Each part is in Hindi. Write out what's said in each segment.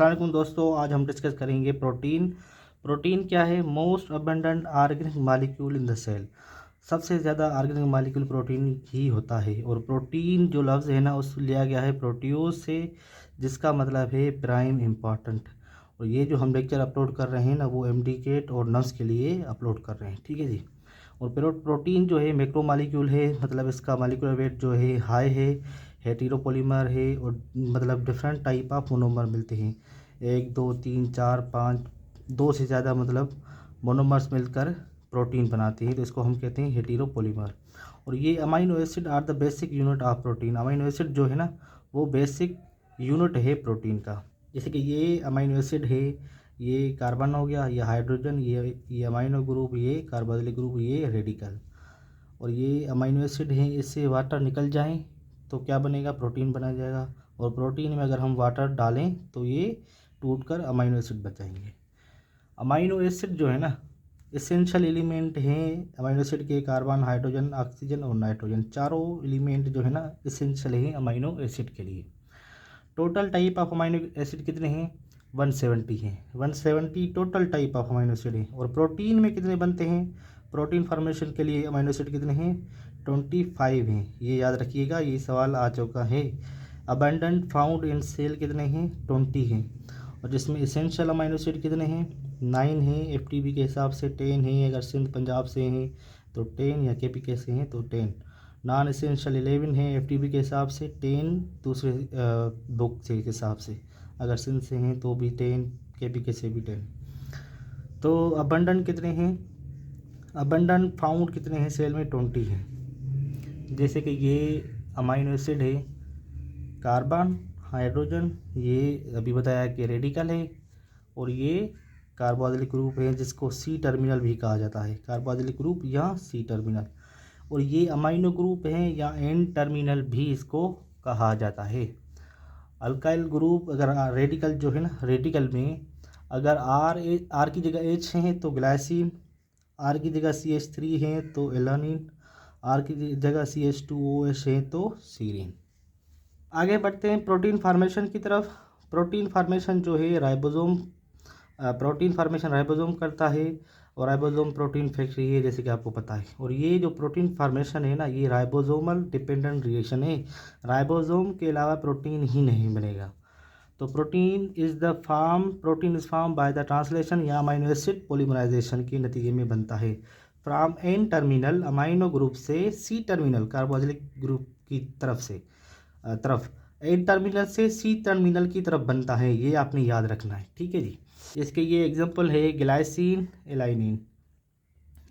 अस्सलामुअलैकुम दोस्तों, आज हम डिस्कस करेंगे प्रोटीन। प्रोटीन क्या है? Most abundant organic molecule in the cell. सबसे ज़्यादा ऑर्गेनिक मॉलिक्यूल प्रोटीन ही होता है। और प्रोटीन जो लफ्ज़ है ना, उस लिया गया है प्रोटियोज से, जिसका मतलब है प्राइम इम्पॉर्टेंट। और ये जो हम लेक्चर अपलोड कर रहे हैं ना, वो एमडीकेट और नर्व्स के लिए अपलोड कर रहे हैं, ठीक है जी। और प्रोटीन जो है मैक्रो मॉलिक्यूल है, मतलब इसका मॉलिक्यूलर वेट जो है हाई है, हेटेरोपॉलीमर है, और मतलब डिफरेंट टाइप ऑफ मोनोमर मिलते हैं। 1 2 3 4 5, दो से ज़्यादा मतलब मोनोमर्स मिलकर प्रोटीन बनाते हैं, तो इसको हम कहते हैं हेटेरोपॉलीमर। और ये amino acid are the basic unit of protein. Amino acid जो है ना, वो बेसिक यूनिट है प्रोटीन का। जैसे कि ये अमाइनो एसिड है, ये कार्बन हो गया, ये हाइड्रोजन, ये अमाइनो ग्रुप, ये कार्बोक्सिलिक ग्रुप, ये रेडिकल। और ये अमाइनो एसिड है, इससे वाटर निकल जाए तो क्या बनेगा? प्रोटीन बना जाएगा। और प्रोटीन में अगर हम वाटर डालें तो ये टूट कर अमाइनो एसिड बचाएंगे। अमाइनो एसिड जो है ना, एसेंशियल एलिमेंट हैं अमाइनो एसिड के। कार्बन, हाइड्रोजन, ऑक्सीजन और नाइट्रोजन, चारों एलिमेंट जो है ना एसेंशियल हैं अमाइनो एसिड के लिए। Total type of amino acid कितने हैं? 170 हैं। 170 total type of amino acid हैं। और प्रोटीन में कितने बनते हैं? प्रोटीन फॉर्मेशन के लिए अमाइनो एसिड कितने हैं? 25 हैं। ये याद रखिएगा, ये सवाल आ चुका है। अबंडेंट फाउंड इन सेल कितने हैं? 20 हैं। और जिसमें इसेंशियल अमाइनो एसिड कितने हैं? 9 हैं। एफटीबी के हिसाब से 10 हैं। अगर सिंध पंजाब से हैं तो 10, या केपीके से हैं तो 10। नॉन एसेंशियल 11 है एफटीबी के हिसाब से, 10 दूसरे बुक से हिसाब से। अगर सिंध से हैं तो भी 10, केपीके से भी 10। तो अबंडन कितने हैं? अबंडन फाउंड कितने हैं सेल में? 20 हैं। जैसे कि ये अमाइनो एसिड है, कार्बन, हाइड्रोजन, ये अभी बताया कि रेडिकल है, और ये कार्बोक्सिलिक ग्रुप है, जिसको सी टर्मिनल भी कहा जाता है। कार्बोक्सिलिक ग्रुप या सी टर्मिनल। और ये अमाइनो ग्रुप हैं या एन टर्मिनल भी इसको कहा जाता है। अल्काइल ग्रुप, अगर रेडिकल जो है ना, रेडिकल में अगर आर की जगह एच है तो ग्लाइसिन, आर की जगह CH3 है तो एलानिन, आर की जगह CH2OH है तो सीरीन। आगे बढ़ते हैं प्रोटीन फार्मेशन की तरफ। प्रोटीन फार्मेशन जो है प्रोटीन फार्मेशन राइबोसोम करता है, और राइबोसोम प्रोटीन फैक्ट्री है, जैसे कि आपको पता है। और ये जो प्रोटीन फार्मेशन है ना, ये राइबोसोमल डिपेंडेंट रिएक्शन है। राइबोसोम के अलावा प्रोटीन ही नहीं बनेगा। तो protein is form by the translation या अमाइनो एसिड पॉलीमराइजेशन के नतीजे में बनता है। From N terminal amino group से सी टर्मिनल कार्बोक्सिलिक ग्रुप की तरफ एन टर्मिनल से सी टर्मिनल की तरफ बनता है। ये आपने याद रखना है, ठीक है जी। इसके ये एग्जांपल है ग्लाइसिन, एलाइनिन।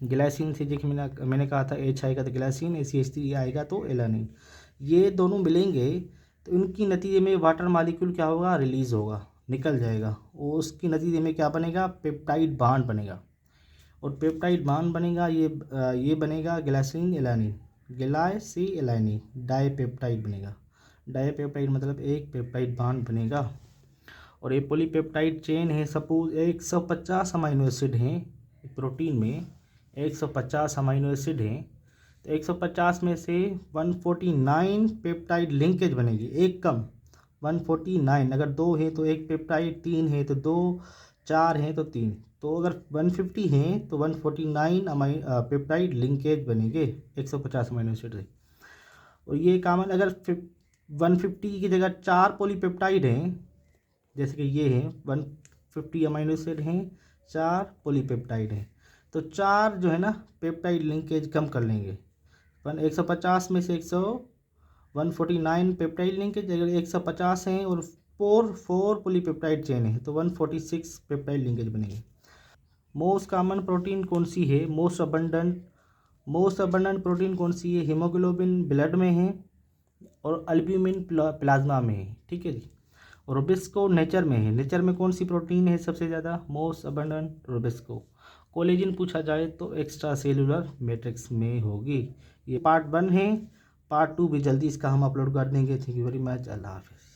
ग्लाइसिन से देखिए, मैंने कहा था एच आएगा तो ग्लाइसिन, CH3 आएगा तो एलानिन। ये दोनों मिलेंगे तो इनकी नतीजे में वाटर मॉलिक्यूल क्या होगा? रिलीज होगा, निकल जाएगा। और उसके नतीजे में क्या बनेगा? पेप्टाइड बांड बनेगा। और पेप्टाइड बांड बनेगा, ये बनेगा glycine alanine, glycine alanine, dipeptide बनेगा। डाईपेप्टाइड मतलब एक पेप्टाइड बांड बनेगा। और ये पॉलीपेप्टाइड चेन है। सपोज 150 अमाइनो एसिड हैं प्रोटीन में, 150 अमाइनो एसिड हैं, तो 150 में से 149 पेप्टाइड लिंकेज बनेगी, एक कम 149। अगर 2 हैं तो एक पेप्टाइड, 3 है तो 2, 4 हैं तो 3। तो अगर 150 हैं तो 149 पेप्टाइड लिंकेज बनेंगे 150 अमाइनो एसिड से। और ये कॉमन, अगर 150 की जगह 4 पॉलीपेप्टाइड हैं, जैसे कि ये हैं 150 अमाइनो एसिड हैं, 4 पॉलीपेप्टाइड हैं, तो 4 जो है ना पेप्टाइड लिंकेज कम कर लेंगे। 150 में से 149 पेप्टाइड लिंकेज, अगर 150 हैं और 4 पॉलीपेप्टाइड चेन है तो 146 पेप्टाइड लिंकेज बनेंगे। मोस्ट कॉमन प्रोटीन कौन सी है? मोस्ट अबंडेंट प्रोटीन कौन सी है? हीमोग्लोबिन ब्लड में है, और अल्ब्यूमिन प्लाज्मा में है, ठीक है जी। रोबिस्को नेचर में है। नेचर में कौन सी प्रोटीन है सबसे ज़्यादा? Most abundant Rubisco. कोलेजन पूछा जाए तो एक्स्ट्रा सेलुलर मैट्रिक्स में होगी। ये पार्ट 1 है, पार्ट 2 भी जल्दी इसका हम अपलोड कर देंगे। Thank you very much. अल्लाह हाफिज़।